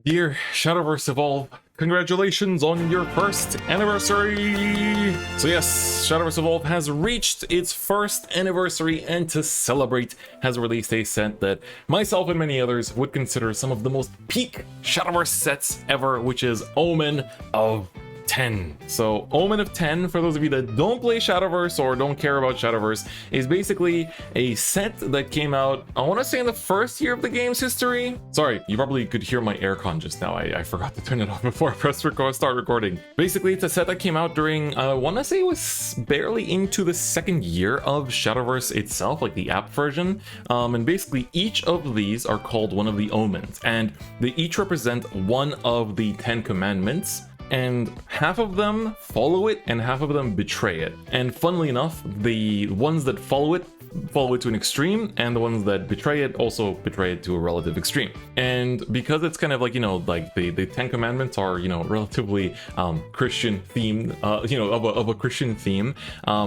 Dear Shadowverse Evolve, congratulations on your first anniversary! So yes, Shadowverse Evolve has reached its first anniversary, and to celebrate has released a set that myself and many others would consider some of the most peak Shadowverse sets ever, which is Omen of 10. So Omen of 10, for those of you that don't play Shadowverse or don't care about Shadowverse, is basically a set that came out, I want to say, in the first year of the game's history. Sorry, you probably could hear my aircon just now. I forgot to turn it off before I pressed start recording. Basically, it's a set that came out during, I want to say it was barely into the second year of Shadowverse itself, like the app version. And basically each of these are called one of the Omens, and they each represent one of the 10 commandments. And half of them follow it and half of them betray it. And funnily enough, the ones that follow it to an extreme, and the ones that betray it also betray it to a relative extreme. And because it's kind of like, you know, like the 10 commandments are, you know, relatively Christian themed, of a Christian theme,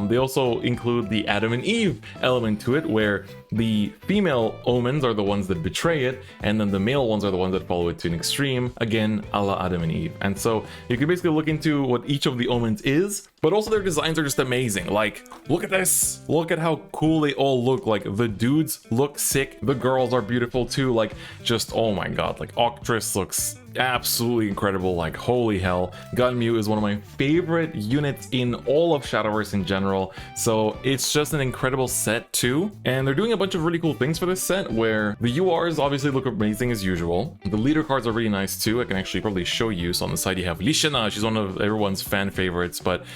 they also include the Adam and Eve element to it, where the female omens are the ones that betray it, and then the male ones are the ones that follow it to an extreme, again, a la Adam and Eve. And so you can basically look into what each of the omens is, but also their designs are just amazing. Like, look at this! Look at how cool they all look. Like, the dudes look sick, the girls are beautiful too, like, just, oh my god, like, Octress looks absolutely incredible, like, holy hell. Galmu is one of my favorite units in all of Shadowverse in general, so it's just an incredible set too. And they're doing a bunch of really cool things for this set, where the URs obviously look amazing as usual. The leader cards are really nice too. I can actually probably show you. So on the side you have Lishana, she's one of everyone's fan favorites, but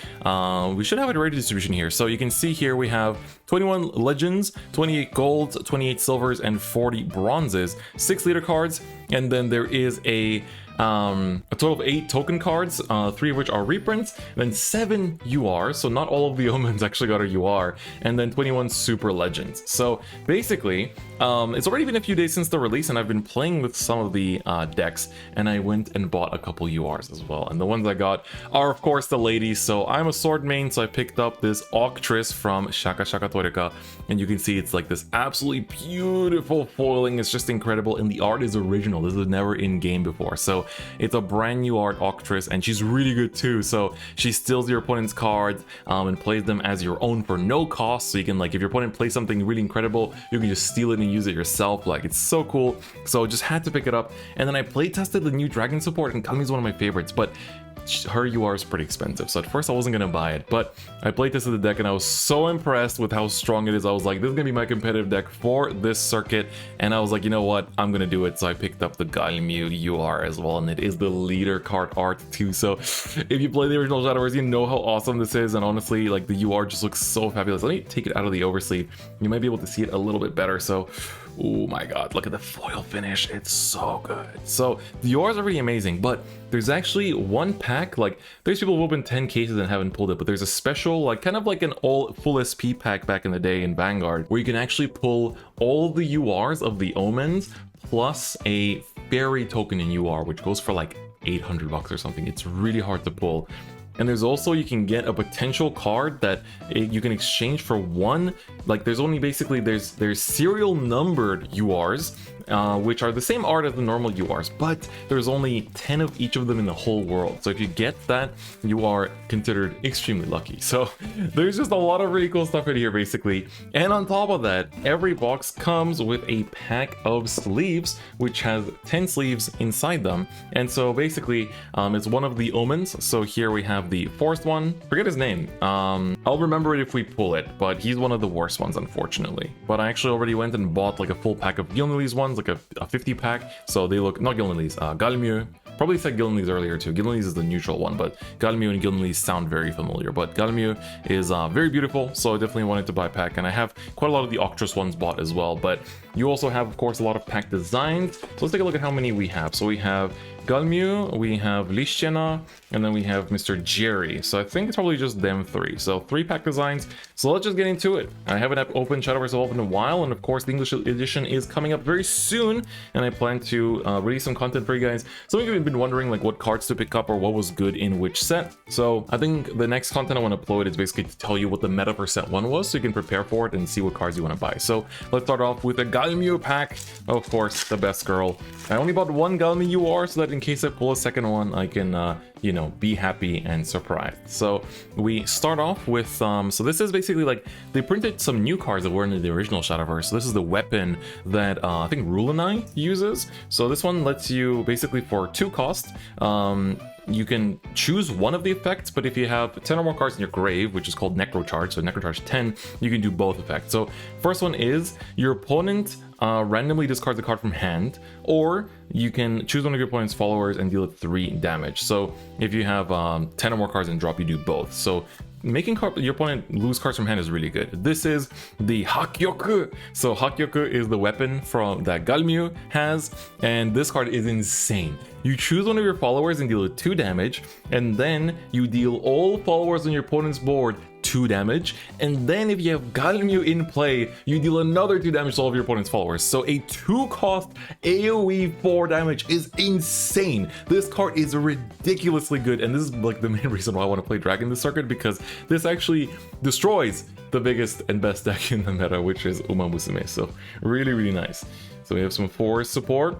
we should have a rare distribution here. So you can see here we have 21 legends, 28 golds, 28 silvers, and 40 bronzes, 6 leader cards, and then there is a total of 8 token cards, 3 of which are reprints, then 7 URs, so not all of the Omens actually got a UR, and then 21 super legends. So basically, it's already been a few days since the release, and I've been playing with some of the decks, and I went and bought a couple URs as well. And the ones I got are, of course, the ladies. So I'm a sword main, so I picked up this Octress from Shaka Shaka Torika, and you can see it's like this absolutely beautiful foiling. It's just incredible, and the art is original. This was never in game before, so it's a brand new art Octress, and she's really good too. So she steals your opponent's cards and plays them as your own for no cost. So you can, like, if your opponent plays something really incredible, you can just steal it and use it yourself. Like, it's so cool. So just had to pick it up. And then I play tested the new dragon support, and Kami's one of my favorites, but her UR is pretty expensive, so at first I wasn't gonna buy it, but I played tested the deck and I was so impressed with how strong it is. I was like, this is gonna be my competitive deck for this circuit, and I was like, you know what, I'm gonna do it. So I picked up the Galmu UR as well, and it is the leader card art too. So if you play the original Shadowverse, you know how awesome this is, and honestly, like, the UR just looks so fabulous. Let me take it out of the oversleeve. You might be able to see it a little bit better. So oh my god, look at the foil finish, it's so good. So the URs are really amazing, but there's actually one pack, like, there's people who opened 10 cases and haven't pulled it, but there's a special, like, kind of like an all full SP pack back in the day in Vanguard, where you can actually pull all the URs of the Omens plus a fairy token in UR, which goes for like 800 bucks or something. It's really hard to pull. And there's also, you can get a potential card that you can exchange for one. Like, there's only basically, there's serial numbered URs, which are the same art as the normal URs, but there's only 10 of each of them in the whole world. So if you get that, you are considered extremely lucky. So there's just a lot of really cool stuff in here, basically. And on top of that, every box comes with a pack of sleeves, which has 10 sleeves inside them. And so basically, it's one of the Omens. So here we have the forest one, forget his name. I'll remember it if we pull it, but he's one of the worst ones, unfortunately. But I actually already went and bought like a full pack of Gilnilly's ones, like a 50 pack. So they look, not Gilnilly's, Galmu. Probably said Gilnilly's earlier too. Gilnilly's is the neutral one, but Galmu and Gilnilly's sound very familiar. But Galmu is very beautiful, so I definitely wanted to buy a pack, and I have quite a lot of the Octress ones bought as well. But you also have, of course, a lot of pack designs. So let's take a look at how many we have. So we have Galmu, we have Lishana, and then we have Mr. Jerry. So I think it's probably just them 3. So 3 pack designs. So let's just get into it. I haven't opened Shadowverse Evolve in a while, and of course the English edition is coming up very soon, and I plan to release some content for you guys. Some of you have been wondering like what cards to pick up or what was good in which set. So I think the next content I want to upload is basically to tell you what the meta for set 1 was, so you can prepare for it and see what cards you want to buy. So let's start off with a Galmu pack. Of course, the best girl. I only bought one Galmi UR, so that in case I pull a second one, I can, you know, be happy and surprised. So we start off with, so this is basically like, they printed some new cards that weren't in the original Shadowverse. So this is the weapon that I think Rulanai uses. So this one lets you basically for 2 cost, you can choose one of the effects, but if you have 10 or more cards in your grave, which is called Necrocharge, so Necrocharge 10, you can do both effects. So first one is your opponent randomly discards a card from hand, or you can choose one of your opponent's followers and deal it 3 damage. So if you have 10 or more cards in drop, you do both. So making your opponent lose cards from hand is really good. This is the Hakyoku. So Hakyoku is the weapon from that Galmyu has, and this card is insane. You choose one of your followers and deal it 2 damage, and then you deal all followers on your opponent's board 2 damage, and then if you have Galmyu in play, you deal another 2 damage to all of your opponent's followers. So a 2-cost AoE 4 damage is insane. This card is ridiculously good, and this is like the main reason why I want to play Dragon this circuit, because this actually destroys the biggest and best deck in the meta, which is Uma Musume. So really, really nice. So we have some forest support.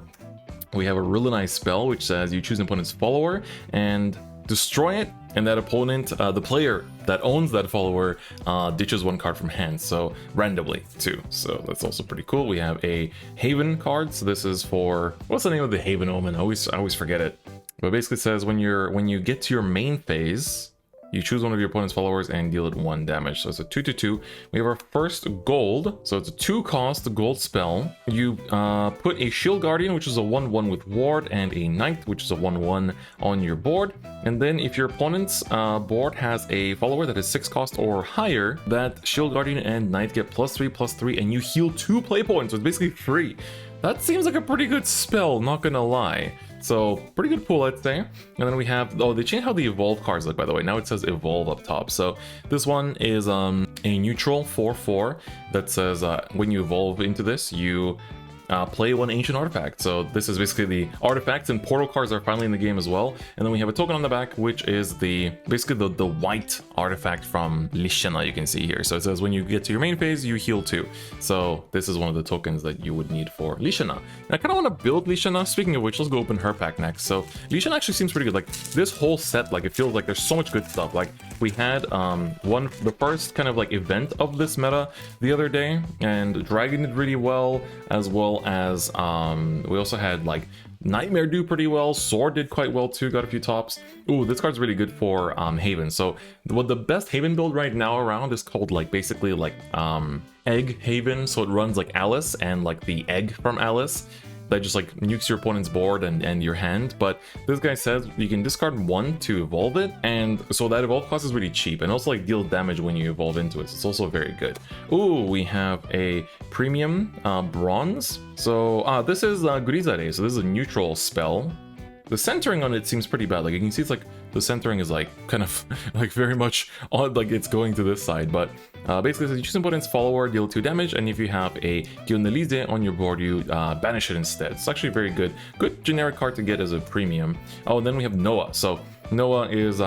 We have a really nice spell, which says you choose an opponent's follower and destroy it, and that opponent, the player that owns that follower, ditches 1 card from hand, so randomly too. So that's also pretty cool. We have a Haven card. So this is for, what's the name of the Haven Omen? I always forget it. But basically says when you get to your main phase, you choose one of your opponent's followers and deal it 1 damage. So it's a 2/2. We have our first gold. So it's a 2-cost gold spell. You put a Shield Guardian, which is a 1/1 with ward, and a Knight, which is a 1/1 on your board. And then if your opponent's board has a follower that is 6 cost or higher, that Shield Guardian and Knight get +3/+3, and you heal 2 play points. So it's basically 3. That seems like a pretty good spell, not gonna lie. So pretty good pool, I'd say. And then we have, oh, they changed how the Evolve cards look, by the way. Now it says Evolve up top. So this one is a neutral 4/4 that says when you evolve into this, you play 1 ancient artifact. So this is basically the artifacts, and portal cards are finally in the game as well. And then we have a token on the back, which is basically the white artifact from Lishana, you can see here. So it says when you get to your main phase, you heal 2. So this is one of the tokens that you would need for Lishana. And I kind of want to build Lishana. Speaking of which, let's go open her pack next. So Lishana actually seems pretty good. Like this whole set, like it feels like there's so much good stuff. Like we had the first kind of like event of this meta the other day, and Dragon did really well, as we also had like Nightmare do pretty well, Sword did quite well too, got a few tops. Ooh, this card's really good for Haven. So what the best Haven build right now around is called like basically like Egg Haven. So it runs like Alice and like the egg from Alice that just like nukes your opponent's board and your hand. But this guy says you can discard 1 to evolve it, and so that evolve cost is really cheap, and also like deal damage when you evolve into it. So it's also very good. Ooh, we have a premium bronze. So this is Gurizare. So this is a neutral spell. The centering on it seems pretty bad. Like you can see, it's like the centering is like kind of like very much on, like it's going to this side. But basically, you choose an opponent's follower, deal 2 damage, and if you have a Gionelise on your board, you banish it instead. It's actually very good. Good generic card to get as a premium. Oh, and then we have Noah. So Noah is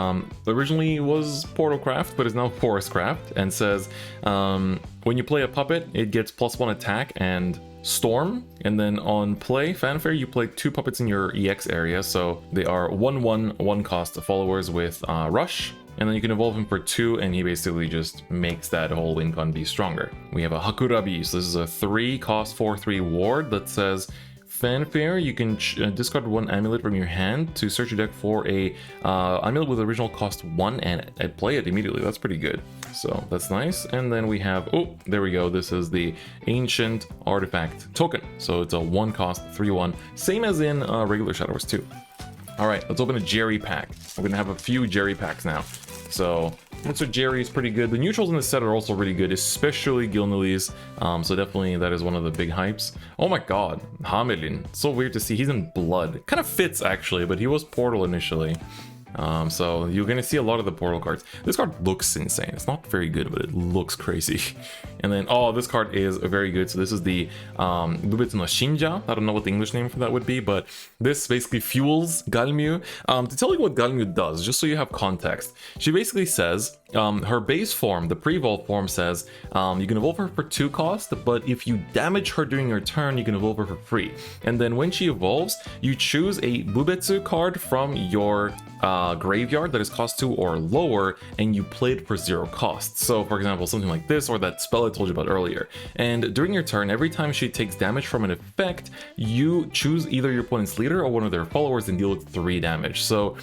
originally was Portalcraft, but is now Forestcraft, and says when you play a puppet, it gets +1 attack and Storm, and then on play Fanfare, you play 2 puppets in your EX area. So they are 1/1 1-cost followers with Rush, and then you can evolve him for 2, and he basically just makes that whole win con be stronger. We have a Hakurabi. So this is a 3-cost 4/3 ward that says Fanfare, you can discard 1 amulet from your hand to search your deck for a amulet with original cost 1 and play it immediately. That's pretty good. So that's nice. And then we have, oh, there we go. This is the Ancient Artifact token. So it's a 1-cost 3/1, same as in regular Shadowverse 2. All right, let's open a Jerry pack. We're gonna have a few Jerry packs now. So so Jerry is pretty good. The neutrals in this set are also really good, especially Gilnelis. So definitely that is one of the big hypes. Oh my god, Hamelin. So weird to see. He's in blood. Kind of fits actually, but he was Portal initially. So you're gonna see a lot of the portal cards. This card looks insane. It's not very good, but it looks crazy. And then, oh, this card is very good. So this is the Bubetsu no Shinja. I don't know what the English name for that would be, but this basically fuels Galmu. To tell you what Galmu does, just so you have context, she basically says her base form, the pre-evolve form, says you can evolve her for 2 cost, but if you damage her during your turn, you can evolve her for free. And then when she evolves, you choose a Bubetsu card from your graveyard that is cost 2 or lower, and you play it for 0 cost. So for example, something like this, or that spell I told you about earlier. And during your turn, every time she takes damage from an effect, you choose either your opponent's leader or one of their followers and deal it 3 damage. So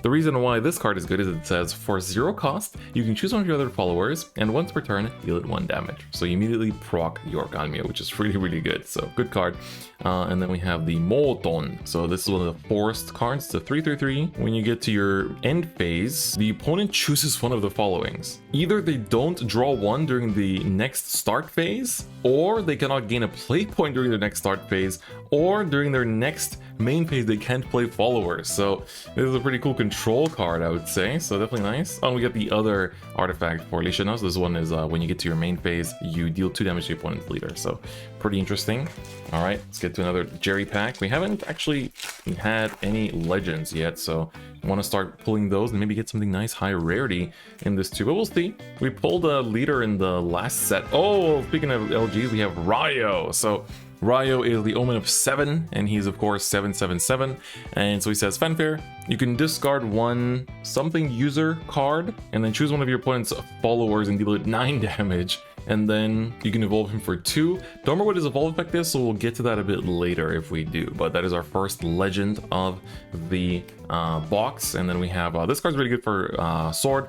the reason why this card is good is it says for 0 cost, you can choose one of your other followers, and once per turn, deal it 1 damage. So you immediately proc your Galmio, which is really, really good. So good card. And then we have the Molton. So this is one of the forced cards. It's a 3/3/3. When you get to your end phase, the opponent chooses one of the followings. Either they don't draw 1 during the next start phase, or they cannot gain a play point during their next start phase, or during their next main phase they can't play followers. So this is a pretty cool control card, I would say. So definitely nice. Oh, and we get the other artifact for Lishanos. This one is when you get to your main phase, you deal 2 damage to your opponent's leader. So pretty interesting. All right, let's get to another Jerry pack. We haven't actually had any legends yet, so I want to start pulling those and maybe get something nice, high rarity in this too, but we'll see. We pulled a leader in the last set. Oh, speaking of LGs, we have Ryo. So Ryo is the Omen of 7, and he's of course 7/7/7. And so he says, Fanfare, you can discard 1 something user card, and then choose one of your opponent's followers and deal it 9 damage. And then you can evolve him for 2. Don't remember what his evolve effect is, so we'll get to that a bit later if we do. But that is our first legend of the box. And then we have, this card's really good for Sword.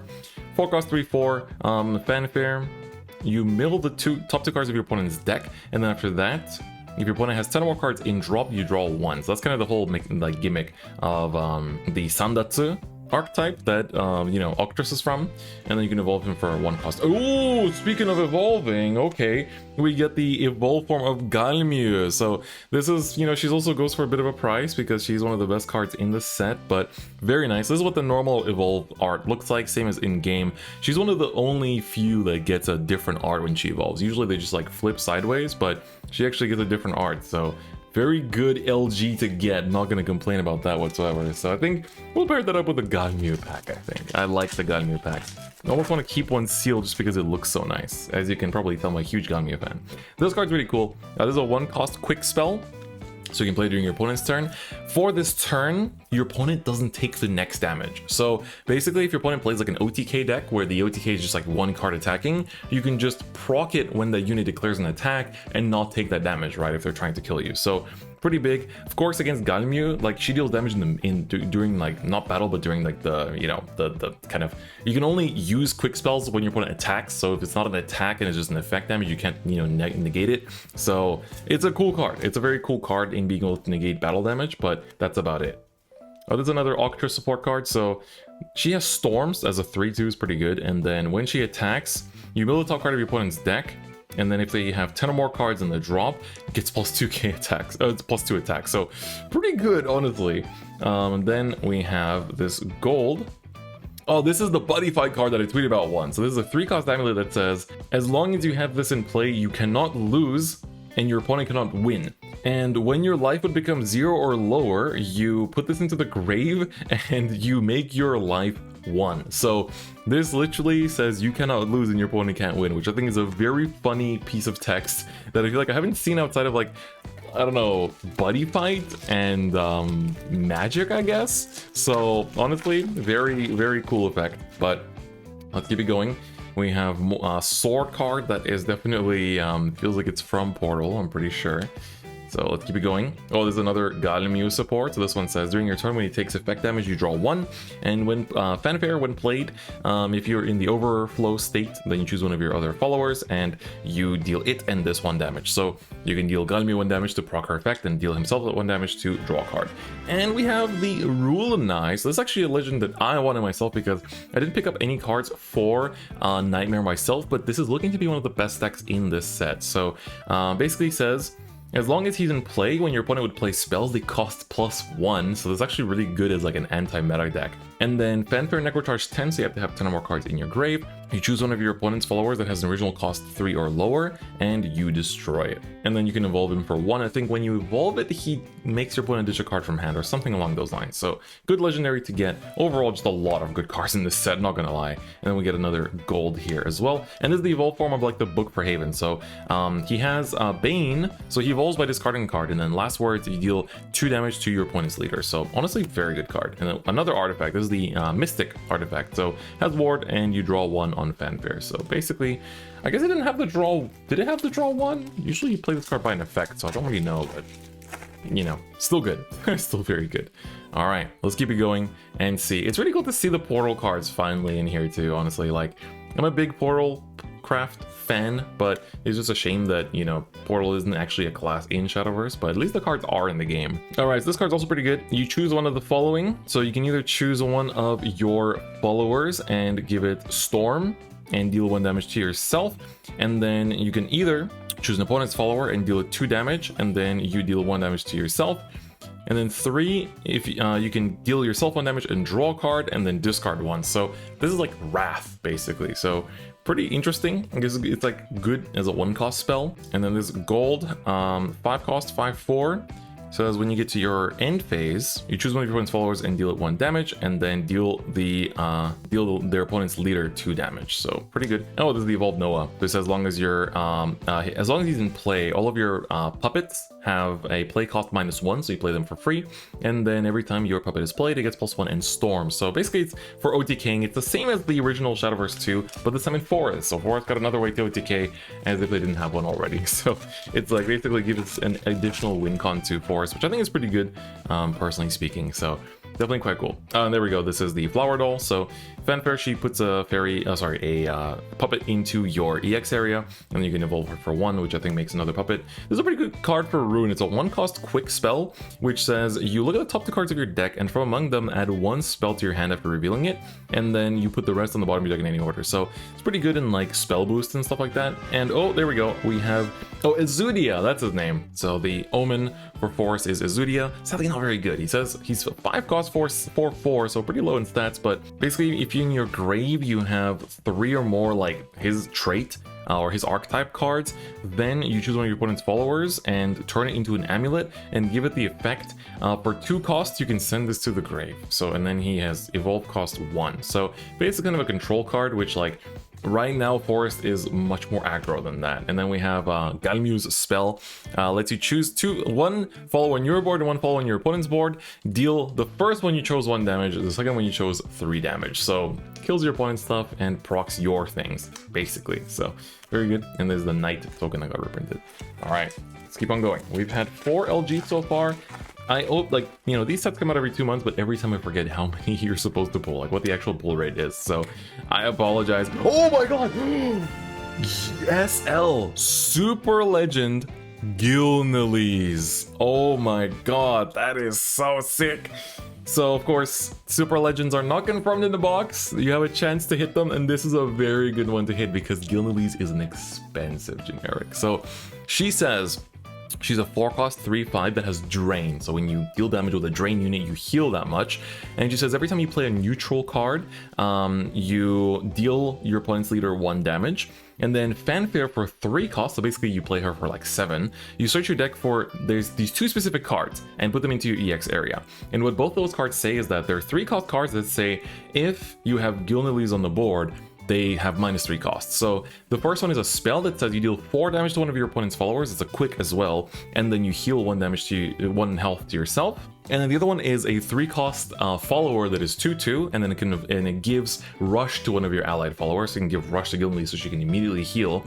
4 cost 3/4, Fanfare. You mill the top 2 cards of your opponent's deck, and then after that, if your opponent has 10 or more cards in drop, you draw 1. So that's kind of the whole like gimmick of the Sandatsu archetype that you know, Octrus is from, and then you can evolve him for 1 cost. Oh, speaking of evolving, okay, we get the evolved form of Galmu. So this is, you know, she's also goes for a bit of a price because she's one of the best cards in the set, but very nice. This is what the normal evolve art looks like, same as in game. She's one of the only few that gets a different art when she evolves. Usually they just like flip sideways, but she actually gets a different art. So very good LG to get. Not going to complain about that whatsoever. So I think we'll pair that up with the Galmu pack, I think. I like the Galmu pack. I almost want to keep one sealed just because it looks so nice. As you can probably tell, I'm a huge Galmu fan. This card's really cool. This is a 1 cost quick spell, so you can play during your opponent's turn. For this turn, your opponent doesn't take the next damage. So basically, if your opponent plays like an OTK deck where the OTK is just like 1 card attacking, you can just proc it when the unit declares an attack and not take that damage, right, if they're trying to kill you. So pretty big. Of course, against Galmu, like she deals damage during like not battle, but during like the, you know, the kind of, you can only use quick spells when your opponent attacks. So if it's not an attack and it's just an effect damage, you can't, you know, negate it. So it's a cool card. It's a very cool card in being able to negate battle damage, but that's about it. Oh, there's another Octrus support card. So she has Storms as a 3/2 is pretty good. And then when she attacks, you mill the top card of your opponent's deck. And then if they have 10 or more cards in the drop, it gets plus 2k attacks. It's plus 2 attacks. So pretty good, honestly. Then we have this gold. Oh, this is the Buddy Fight card that I tweeted about once. So this is a 3 cost amulet that says, as long as you have this in play, you cannot lose and your opponent cannot win. And when your life would become 0 or lower, you put this into the grave and you make your life 1. So this literally says you cannot lose and your opponent can't win, which I think is a very funny piece of text that I feel like I haven't seen outside of like, I don't know, Buddy Fight and Magic, I guess. So honestly, very, very cool effect, but let's keep it going. We have a sword card that is definitely, feels like it's from Portal, I'm pretty sure. So let's keep it going. Oh, there's another Galmu support. So this one says, during your turn, when he takes effect damage, you draw 1. And when Fanfare, when played, if you're in the overflow state, then you choose one of your other followers and you deal it and this 1 damage. So you can deal Galmu 1 damage to proc her effect and deal himself 1 damage to draw a card. And we have the Rulonai. So this is actually a legend that I wanted myself because I didn't pick up any cards for Nightmare myself, but this is looking to be one of the best decks in this set. So basically says, As long as he's in play, when your opponent would play spells, they cost +1, so that's actually really good as like an anti-meta deck. And then Fanfare Necrocharge 10, so you have to have 10 or more cards in your grave. You choose one of your opponent's followers that has an original cost 3 or lower, and you destroy it. And then you can evolve him for 1. I think when you evolve it, he makes your opponent ditch a card from hand or something along those lines. So good legendary to get. Overall, just a lot of good cards in this set, not gonna lie. And then we get another gold here as well. And this is the evolve form of like the Book for Haven. So he has Bane, so he evolves by discarding a card, and then last words, you deal 2 damage to your opponent's leader. So honestly, very good card. And then another artifact, this is the Mystic artifact. So has ward, and you draw 1 on Fanfare. So basically, I guess it didn't have the draw. Did it have the draw 1? Usually you play this card by an effect, so I don't really know, but you know, still good. Still very good. All right, let's keep it going and see. It's really cool to see the portal cards finally in here too, honestly. Like, I'm a big portal craft fan, but it's just a shame that, you know, portal isn't actually a class in Shadowverse, but at least the cards are in the game. All right, so this card's also pretty good. You choose one of the following. So you can either choose one of your followers and give it Storm and deal 1 damage to yourself, and then you can either choose an opponent's follower and deal it 2 damage, and then you deal 1 damage to yourself. And then 3, if you can deal yourself 1 damage and draw a card, and then discard 1. So this is like Wrath, basically. So pretty interesting. I guess it's like good as a 1-cost spell. And then there's gold, 5 cost, 5/4. So as when you get to your end phase, you choose one of your opponent's followers and deal it 1 damage, and then deal their opponent's leader 2 damage. So pretty good. Oh, this is the Evolved Noah. This, as long as you're as long as he's in play, all of your puppets have a play cost -1, so you play them for free. And then every time your puppet is played, it gets +1 and Storm. So basically, it's for OTKing. It's the same as the original Shadowverse 2, but this time in Forest. So Forest got another way to OTK, as if they didn't have one already. So it's like basically gives an additional win con to Forest, which I think is pretty good, personally speaking. So definitely quite cool. There we go. This is the Flower Doll. So Fanfare, she puts a puppet into your EX area, and then you can evolve her for 1, which I think makes another puppet. This is a pretty good card for Rune. It's a 1-cost quick spell, which says you look at the top 2 cards of your deck, and from among them add 1 spell to your hand after revealing it, and then you put the rest on the bottom of your deck in any order. So it's pretty good in like spell boost and stuff like that. And oh, there we go. We have Ezudia. That's his name. So the Omen for Forest is Ezudia. Sadly, not very good. He says he's 5 cost, 4/4, so pretty low in stats. But basically, if in your grave you have 3 or more like his trait or his archetype cards, then you choose one of your opponent's followers and turn it into an amulet and give it the effect. For 2 costs, you can send this to the grave. So, and then he has evolve cost 1. So basically kind of a control card, which like right now Forest is much more aggro than that. And then we have Galmu's spell, lets you choose 1 follower on your board and 1 follower on your opponent's board. Deal the first one you chose 1 damage, the second one you chose 3 damage. So kills your opponent's stuff and procs your things, basically. So very good. And there's the Knight token that got reprinted. All right, let's keep on going. We've had 4 LG so far. I hope, like, you know, these sets come out every 2 months, but every time I forget how many you're supposed to pull, like what the actual pull rate is. So I apologize. Oh my god! SL Super Legend Gilnelis. Oh my god, that is so sick. So of course, Super Legends are not confirmed in the box. You have a chance to hit them, and this is a very good one to hit because Gilnelis is an expensive generic. So she says she's a 4-cost 3/5 that has Drain. So when you deal damage with a Drain unit, you heal that much. And she says every time you play a neutral card, you deal your opponent's leader 1 damage. And then Fanfare for 3 costs, so basically you play her for like 7. You search your deck for, there's these 2 specific cards and put them into your EX area. And what both those cards say is that they're 3-cost cards that say if you have Gilnelis on the board, they have -3 costs. So the first one is a spell that says you deal 4 damage to one of your opponent's followers. It's a quick as well, and then you heal 1 damage to 1 health to yourself. And then the other one is a 3-cost follower that is 2/2, and then it gives rush to one of your allied followers. So you can give rush to Gilnelis so she can immediately heal.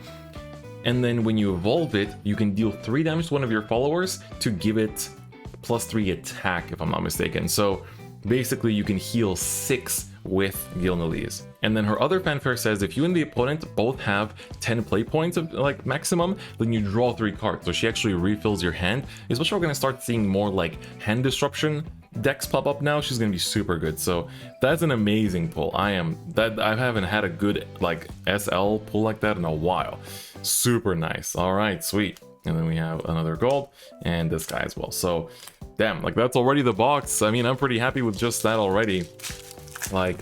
And then when you evolve it, you can deal 3 damage to one of your followers to give it +3 attack, if I'm not mistaken. So basically you can heal 6 with Gilnelis. And then her other Fanfare says if you and the opponent both have 10 play points of like maximum, then you draw 3 cards. So she actually refills your hand. Especially we're going to start seeing more like hand disruption decks pop up now. She's going to be super good. So that's an amazing pull. I haven't had a good like SL pull like that in a while. Super nice. All right, sweet. and then we have another gold, and this guy as well. So, damn, like that's already the box. I mean, I'm pretty happy with just that already. Like,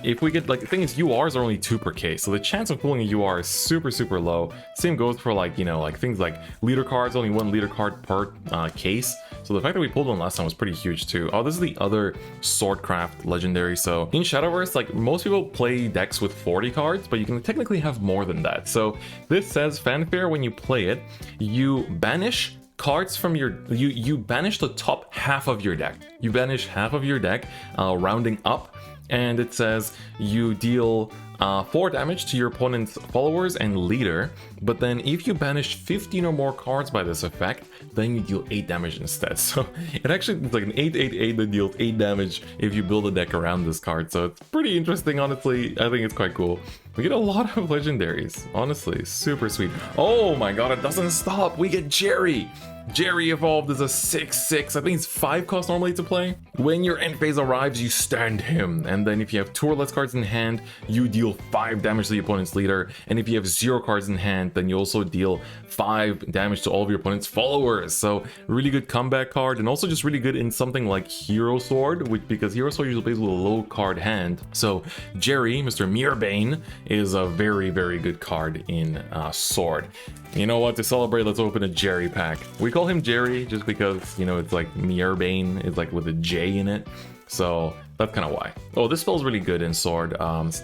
if we get, like, the thing is, URs are only 2 per case, so the chance of pulling a UR is super, super low. Same goes for, like, you know, like things like leader cards, only 1 leader card per case. So the fact that we pulled one last time was pretty huge too. Oh, this is the other Swordcraft legendary. So in Shadowverse, like, most people play decks with 40 cards, but you can technically have more than that. So this says, fanfare, when you play it, you banish cards from your, you banish the top half of your deck. You banish half of your deck, rounding up. And it says you deal 4 damage to your opponent's followers and leader, but then if you banish 15 or more cards by this effect, then you deal 8 damage instead. So it actually is like an 8/8/8 that deals 8 damage if you build a deck around this card. So it's pretty interesting, honestly. I think it's quite cool. We get a lot of legendaries, honestly, super sweet. Oh my god, it doesn't stop. We get Jerry. Jerry Evolved is a 6/6. I think it's 5 cost normally to play. When your end phase arrives, you stand him. And then if you have 2 or less cards in hand, you deal 5 damage to the opponent's leader. And if you have 0 cards in hand, then you also deal 5 damage to all of your opponent's followers. So really good comeback card, and also just really good in something like Hero Sword, because Hero Sword usually plays with a low card hand. So Jerry, Mr. Mirabane, is a very, very good card in Sword. You know what, to celebrate, let's open a Jerry pack. We call him Jerry just because, you know, it's like Mirabane, it's like with a J in it. So that's kind of why. Oh, this spell is really good in Sword.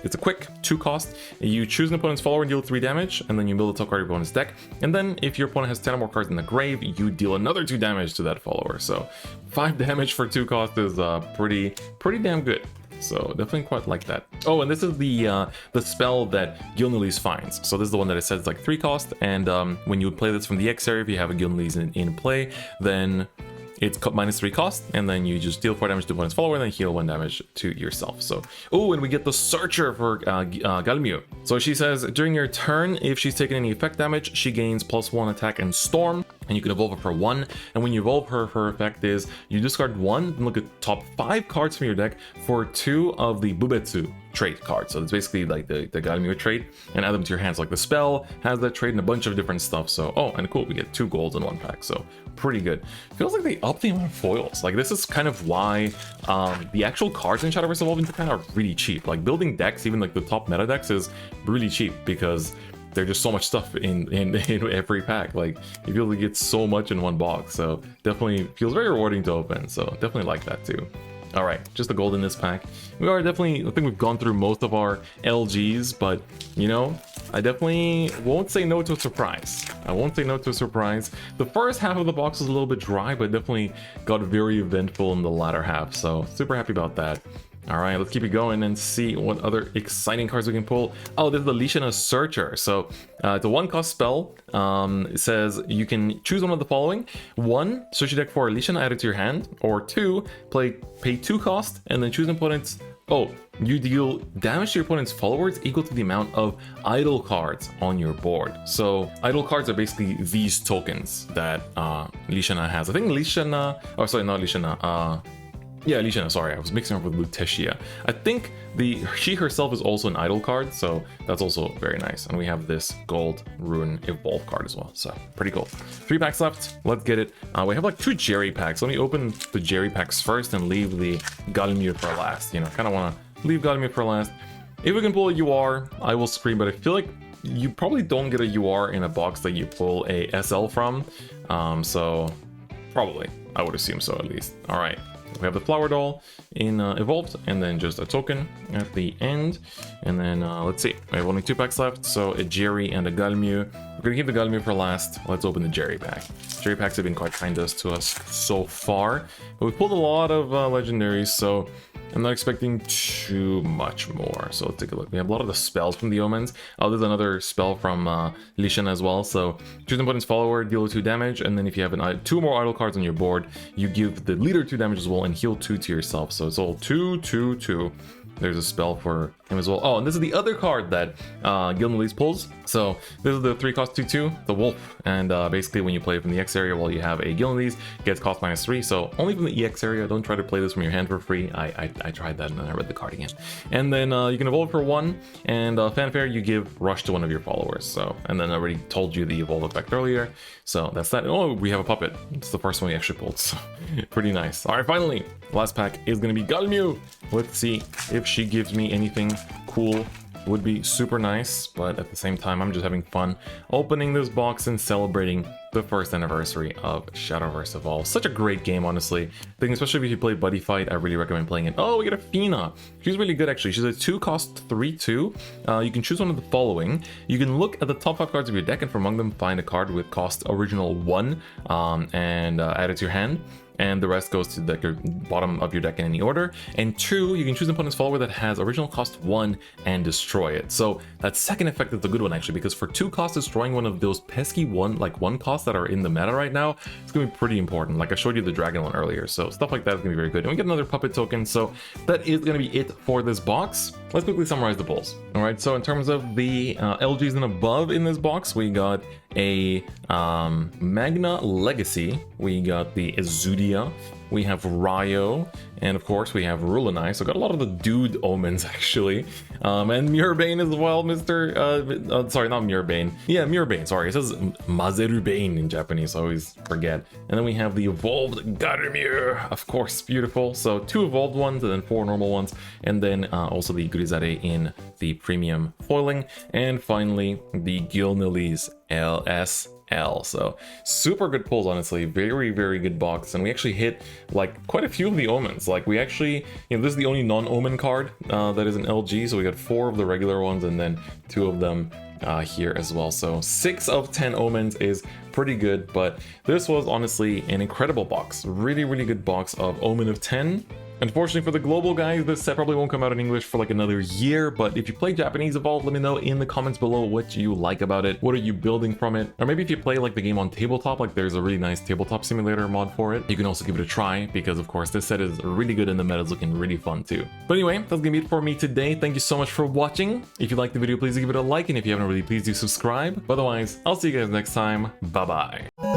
It's a quick 2 cost. You choose an opponent's follower and deal 3 damage, and then you build a top card of your opponent's deck. And then if your opponent has 10 or more cards in the grave, you deal another 2 damage to that follower. So 5 damage for 2 cost is pretty damn good. So definitely quite like that. Oh, and this is the spell that Gilneas finds. So this is the one that it says like 3 cost, and when you play this from the X area, if you have a Gilneas in play, then it's -3 cost, and then you just deal 4 damage to opponent's follower, and then heal 1 damage to yourself. So, oh, and we get the Searcher for Galmiu. So she says, during your turn, if she's taken any effect damage, she gains +1 attack and storm, and you can evolve her for 1. And when you evolve her, her effect is you discard 1 and look at top 5 cards from your deck for 2 of the Bubetsu trait cards. So it's basically like the Galmiu trait, and add them to your hands. Like the spell has that trait and a bunch of different stuff. So, oh, and cool, we get 2 golds in 1 pack. So pretty good. Feels like they upped the amount of foils. Like this is kind of why the actual cards in Shadowverse Evolve into kind are really cheap. Like building decks, even like the top meta decks, is really cheap because there's just so much stuff in every pack. Like you feel like it's so much in one box. So definitely feels very rewarding to open. So definitely like that too. All right, just the gold in this pack. We are definitely, I think we've gone through most of our LGs, but you know, I definitely won't say no to a surprise. I won't say no to a surprise. The first half of the box was a little bit dry, but definitely got very eventful in the latter half. So super happy about that. All right, let's keep it going and see what other exciting cards we can pull. Oh, this is the Lishana Searcher. So it's a 1-cost spell. It says you can choose one of the following. 1, search your deck for Lishana, add it to your hand. Or 2, pay 2 cost and then choose an opponent's. Oh, you deal damage to your opponent's followers equal to the amount of idle cards on your board. So idle cards are basically these tokens that Lishana has. I think Lishana, oh sorry, not Lishana, yeah, Lishana, sorry, I was mixing her up with Lutetia. I think she herself is also an idle card, so that's also very nice. And we have this gold Rune Evolve card as well, so pretty cool. 3 packs left, let's get it. We have like 2 Jerry packs. Let me open the Jerry packs first and leave the Galmiu for last. You know, kind of want to leave Galmiu for last. If we can pull a UR, I will scream, but I feel like you probably don't get a UR in a box that you pull a SL from. So probably, I would assume so at least. All right. We have the Flower Doll in Evolved, and then just a token at the end. And then let's see, we have only 2 packs left, so a Jerry and a Galmiu. We're gonna keep the Galmiu for last. Let's open the Jerry pack. Jerry packs have been quite kind to us so far, but we pulled a lot of legendaries, so I'm not expecting too much more. So let's take a look. We have a lot of the spells from the Omens. Oh, there's another spell from Lishana as well. So choose an opponent's follower, deal 2 damage, and then if you have 2 more idle cards on your board, you give the leader 2 damage as well and heal 2 to yourself. So it's all 2, 2, 2. there's a spell for him as well. Oh, and this is the other card that Gilnelise pulls. So this is the 3-cost 2/2, the Wolf. And basically when you play from the X area while you have a Gilnelise, gets cost -3. So only from the EX area. Don't try to play this from your hand for free. I tried that and then I read the card again. And then you can evolve for 1, and Fanfare, you give Rush to one of your followers. So, and then I already told you the evolve effect earlier. So that's that. Oh, we have a puppet. It's the first one we actually pulled. So pretty nice. All right, finally, the last pack is going to be Galmew. Let's see if she gives me anything cool. Would be super nice, but at the same time, I'm just having fun opening this box and celebrating the first anniversary of Shadowverse Evolve. Such a great game, honestly. I think especially if you play Buddy Fight, I really recommend playing it. Oh, we get a Fina. She's really good, actually. She's a 2-cost 3/2. You can choose one of the following. You can look at the top 5 cards of your deck and from among them find a card with cost original 1 and add it to your hand. And the rest goes to the bottom of your deck in any order. And 2, you can choose an opponent's follower that has original cost 1 and destroy it. So that second effect is a good one, actually, because for 2 costs, destroying one of those pesky 1 costs that are in the meta right now, it's gonna be pretty important. Like I showed you the dragon one earlier, so stuff like that is gonna be very good. And we get another puppet token, so that is gonna be it for this box. Let's quickly summarize the pulls. All right, so in terms of the LGs and above in this box, we got a Magna Legacy, we got the Ezudia, we have Ryo, and of course we have Rulanai. So got a lot of the dude omens actually, and Muirbane as well, sorry, not Muirbane. Yeah, Muirbane, sorry. It says Mazerubane in Japanese, so I always forget. And then we have the evolved Garmir, of course, beautiful. So 2 evolved ones and then 4 normal ones, and then also the Grisare in the premium foiling, and finally the Gilnelise LSL. So super good pulls, honestly. Very, very good box. And we actually hit like quite a few of the omens. Like we actually, this is the only non-omen card that is an LG. So we got 4 of the regular ones and then 2 of them here as well. So 6 of 10 omens is pretty good, but this was honestly an incredible box. Really, really good box of Omen of 10. Unfortunately for the global guys, this set probably won't come out in English for like another year, but if you play Japanese Evolve, let me know in the comments below what you like about it. What are you building from it? Or maybe if you play like the game on tabletop, like there's a really nice tabletop simulator mod for it, you can also give it a try, because of course this set is really good and the meta is looking really fun too. But anyway, that's gonna be it for me today. Thank you so much for watching. If you liked the video, please give it a like, and if you haven't already, please do subscribe. Otherwise, I'll see you guys next time. Bye bye.